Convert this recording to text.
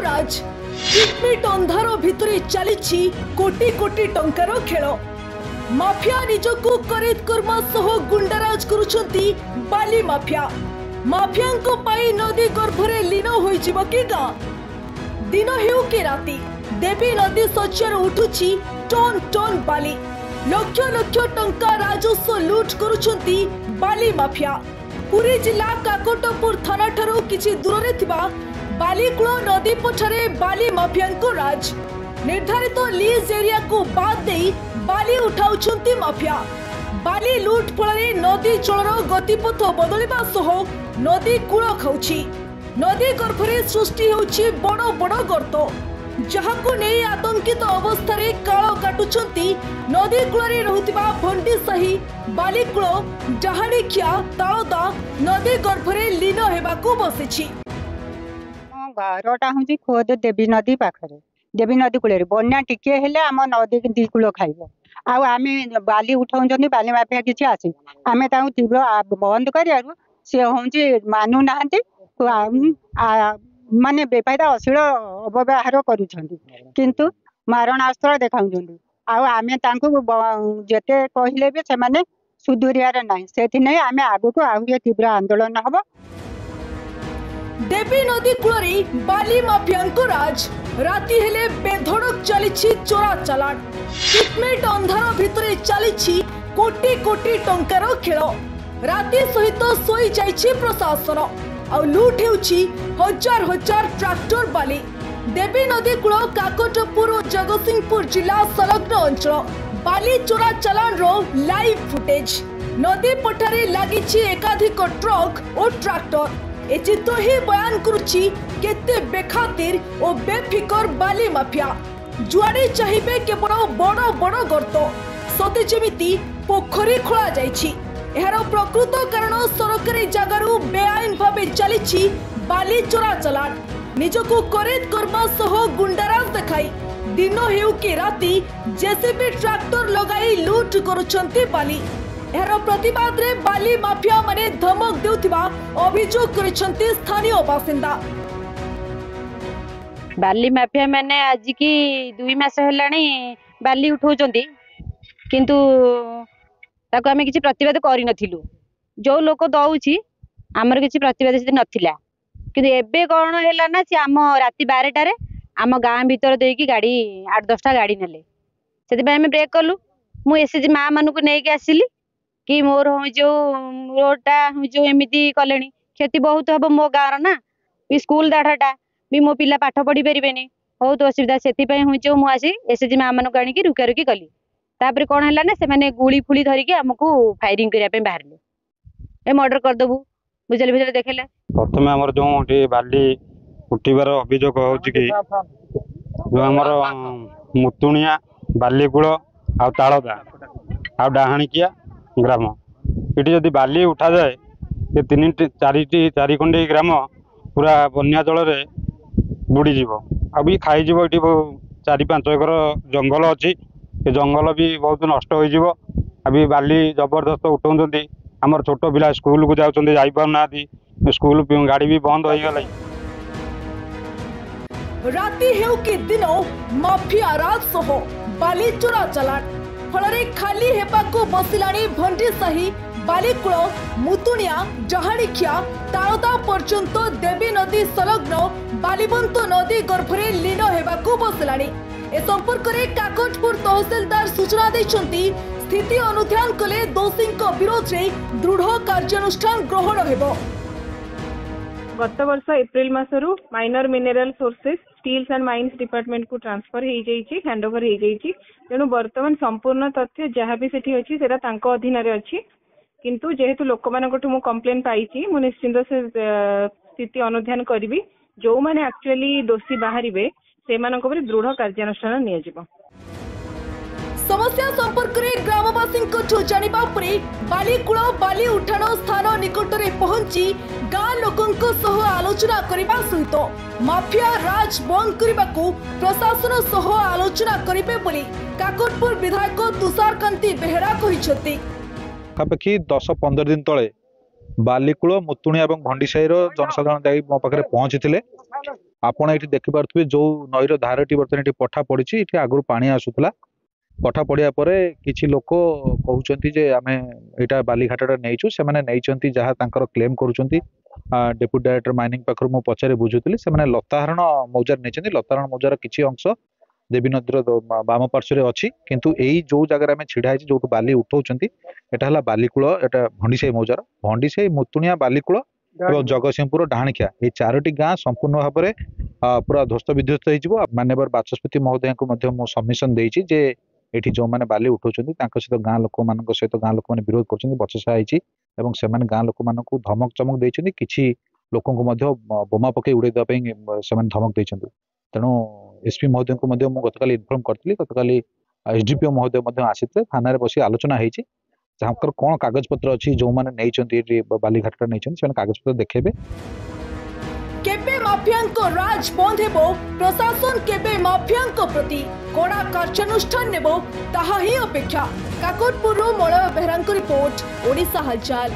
राज चिटमिट अंधार भितरे चली कोटी कोटी टंकार खेल माफिया निजकू करेद कर्मा सह गुंडाराज करुछंती बाली माफिया माफिया पाई नदी गर्भरे लीन होइजिबो कि गाँ दिन हेउ कि राति देवी नदी शଯ୍यार उठुछि टन टन बाली लक्ष लक्ष टंका राजस्व लूट करुछंती बाली माफिया। पुरी जिला काकटपुर थाना ठारू किछि दूर थिबा बालीकूल नदी पठारे बाली माफिया राज निर्धारित लीज एरिया को बाद देई बाली उठाउछंती माफिया। बाली लूट फल नदी जलर गतिपथ बदलिबा सह नदी कूल खाउछि नदी गर्भरे सृष्टि होउछि बड़ बड़ गर्त जहाको नहीं आतंकित अवस्था काल काटुछंती नदी कूल रहुतिबा भंडी साही बालीकूल डाहाणीखिया तालदा नदी गर्भरे लीन हेबाकू बसिछि। घरटा हूँ खोद देवी नदी पाखरे देवी नदी कूल बन्या टिके हेले आम नदी दी कूल खाइब आम बाली उठाऊँ बाली माफिया किसी आसी आम तीव्र बंद कर सी हूँ मानु ना माने बेपायदा अश्लील अपव्यवहार करुँच मारणास्त्र देखाऊँ आम जिते कहले भी से सुधुरियार ना से आम आगक आहरी तीव्र आंदोलन हम। देवी नदी कूल बाली माफिया राज राति हेले बेधड़क चली चोरा चलाण चिटमिट अंधार भितरे चली कोटी कोटी टंकार खेल राति सहित सोई जाइछि प्रशासन आ लूट हेउछि हजार हजार ट्रैक्टर बाली। देवी नदी कूल काकटपुर और जगतसिंहपुर जिला संलग्न अंचल बाली चोरा चलाण रो लाइव फुटेज नदी पठारे लागिछि एकाधिक ट्रक और ट्रैक्टर ए चित्र ही बयान करुछि केते बेखातिर और बेफिकर बाली माफिया जुआड़े चाहिए केवल बड़ बड़ गर्त सते जेमिति पोखरी खोला जाइछि। एहार प्रकृत कारण सरकारी जगारू बेआईन भावे चली बाली चोरा चलाण निजकू करेद कर्मा सह गुंडाराज देखाई दिन हेउ कि राति जेसीबी ट्रैक्टर लगाई लूट करुछंती बाली। एहार प्रतिवाद रे बाली माफिया माने धमक देउथिबा अभियोग करिसंती स्थानीय बासिंदा। बाली माफिया माने आज की 2 मास हेलाणी बाली उठाउचंती किंतु ताको आमे किछि प्रतिवाद करि नथिलु जो लोक दउछि हमर किछि प्रतिवाद से नथिला किंतु एबे कोन हेला ना से आम राति 12 रे आम गाँ भीतर देकी गाड़ी 8-10टा गाड़ी नेले सेति आमे ब्रेक कलु मु एसएजी मां मानु को नेकी आसिली कि मोर जो रोडटा जो एमिति कलेनी क्षति बहुत हम मो गाँव ना भी स्कूल दाढ़ाटा भी मो पिला पाठ पढ़ी पारे बहुत असुविधा से हूँ मुझे एसएजी माँ मानक आनिकी रुका रुकी कली तापर कौन है ना से गुड़ी फुड़ी धरिकी आमको फायरिंग करने बाहर ए मर्डर करदेबू बुझे बुझे देखेले प्रथम आम जो बाली उठार अभियोग होमर मुतुणिया बालीकूल आ तालदा आ डाहाणीकिया ग्राम ये जदि बाली उठा जाए ये 4 ग्राम पूरा बन्या जल बुड़ीज भी खाईज ये 4-5 एकर जंगल अच्छी ये जंगल भी बहुत नष्ट हो अभी बाली जबरदस्त उठाऊँ आमर छोट पिला स्कूल को जापारना स्कूल गाड़ी भी बंद हो गला। राति हेउ कि दिन माफिया राज सह बाली चोरा चलाण फल खाली हेबाको बसिलाणी भंडी साही बालीकूल मुतुणिया डाहाणीखिया तालदा पर्यंत देवी नदी संलग्न बालीबंत नदी गर्भरे लीन हेबाको बसिलाणी। ए संपर्क में काकटपुर तहसीलदार सूचना देइछंती स्थिति अनुध्यान कले दोषी विरोध में दृढ़ कार्यानुष्ठान ग्रहण हेबो। गत वर्ष एप्रिल मासरू minor mineral sources steels and mines department को ट्रांसफर हो जाइए हैंडओवर हो जाइए तेणु बर्तमान संपूर्ण तथ्य जहाँ भी सेठी अच्छी सेटा तांको अधीन रे अच्छी किंतु जेहेतु लोक मानकठु मु कंप्लेन पाइछि मु निश्चिंत से स्थिति अनुध्यान करिवि जो माने एक्चुअली दोषी बाहरिबे से मानक पर दृढ़ कार्यानुष्ठान निया जिवो। समस्या संपर्क में ग्रामवासी जानिबा परे बालीकूल बाली उठाण स्थान निकट में पहुंची गाँ लोकों सह आलोचना करने सहित माफिया राज बंद करने को प्रशासन सह आलोचना करेंगे बोली काकटपुर विधायक तुषारकांति बेहेरा कहते। पाखापाखि 10-15 दिन तले बालीकूल मुतुणी और भंडीसाही जनसाधारण मो पाखे पहुंची ଆପଣ ଏଠି ଦେଖିପାରୁଥିବେ ଯୋଉ ନଈର ଧାରଟି ବର୍ତ୍ତମାନ ଏଠି ପଠା ପଡିଛି, ଏଠି ଆଗରୁ ପାଣି ଆସୁଥିଲା। ପଠା ପଡିବା ପରେ କିଛି ଲୋକ କହୁଛନ୍ତି ଯେ ଆମେ ଏଇଟା ବାଲିଘାଟଟା ନେଇଛୁ, ସେମାନେ ନେଇଛନ୍ତି ଯାହା ତାଙ୍କର କ୍ଲେମ କରୁଛନ୍ତି। ଡେପୁଟି ଡାଇରେକ୍ଟର ମାଇନିଂ ପାଖରୁ ମୁଁ ପଚାରି ବୁଝୁଥିଲି, ସେମାନେ ଲତାହରଣ ମୌଜାର ନେଇଛନ୍ତି। ଲତାହରଣ ମୌଜାର କିଛି ଅଂଶ ଦେବୀ ନଦୀର ବାମ ପାର୍ଶ୍ୱରେ ଅଛି, କିନ୍ତୁ ଏଇ ଯୋଉ ଜାଗାରେ ଆମେ ଛିଡା ହେଇଛି ଯୋଉଠୁ ବାଲି ଉଠଉଛନ୍ତି ଏଟା ହେଲା ବାଲିକୂଳ, ଏଟା ଭଣ୍ଡିସାହି ମୌଜାର। ଭଣ୍ଡିସାହି, ମୁତୁଣିଆ, ବାଲିକୂଳ ଏବଂ ଜଗତସିଂହପୁର ଡାହାଣିକିଆ ଏଇ 4ଟି ଗାଁ ସମ୍ପୂର୍ଣ୍ଣ ଭାବରେ ପୁରା ଧ୍ୱସ୍ତ ବିଧ୍ୱସ୍ତ ହେଇଯିବ। ମାନ୍ୟବର ବାଚସ୍ପତି ମହୋଦୟଙ୍କୁ ମଧ୍ୟ ମୁଁ ସବମିଶନ ଦେଇଛି ଯେ ଏଠି ଯୋଉମାନେ ବାଲି ଉଠଉଛନ୍ତି ତାଙ୍କ ସହିତ ଗାଁ ଲୋକମାନଙ୍କ ସହିତ ଗାଁ ଲୋକମାନେ ବିରୋଧ କରୁଛନ୍ତି, ବଚସା ହେଇଛି ଏବଂ ସେମାନେ ଗାଁ ଲୋକମାନଙ୍କୁ ଧମକ ଚମକ ଦେଇଛନ୍ତି। କିଛି ଲୋକଙ୍କୁ ମଧ୍ୟ ବୋମା ପକେଇ ଉଡେଇ ଦେବା ପାଇଁ ସେମାନେ ଧମକ ଦେଇଛନ୍ତି। ତେଣୁ ଏସ୍ପି ମହୋଦୟଙ୍କୁ ମଧ୍ୟ ମୁଁ ଗତକାଲି ଇନଫର୍ମ କରିଥିଲି। ଗତକାଲି ଏସ୍ଡିପିଓ ମହୋଦୟ ମଧ୍ୟ ଆସିଥିଲେ, ଥାନାରେ ବସି ଆଲୋଚନା ହେଇଛି। ତାଙ୍କର କ'ଣ କାଗଜପତ୍ର ଅଛି, ଯୋଉମାନେ ନେଇଛନ୍ତି ଏଠି ବାଲିଘାଟଟା ନେଇଛନ୍ତି ସେମାନେ କାଗଜପତ୍ର ଦେଖେଇବେ। केबे माफियांको राज बंद हेबो, प्रशासन केबे माफियांको प्रति कड़ा कार्यानुष्ठान नेबो, ताहा ही अपेक्षा। काकटपुरु मलय बेहरांको रिपोर्ट, ओडिशा हालचाल।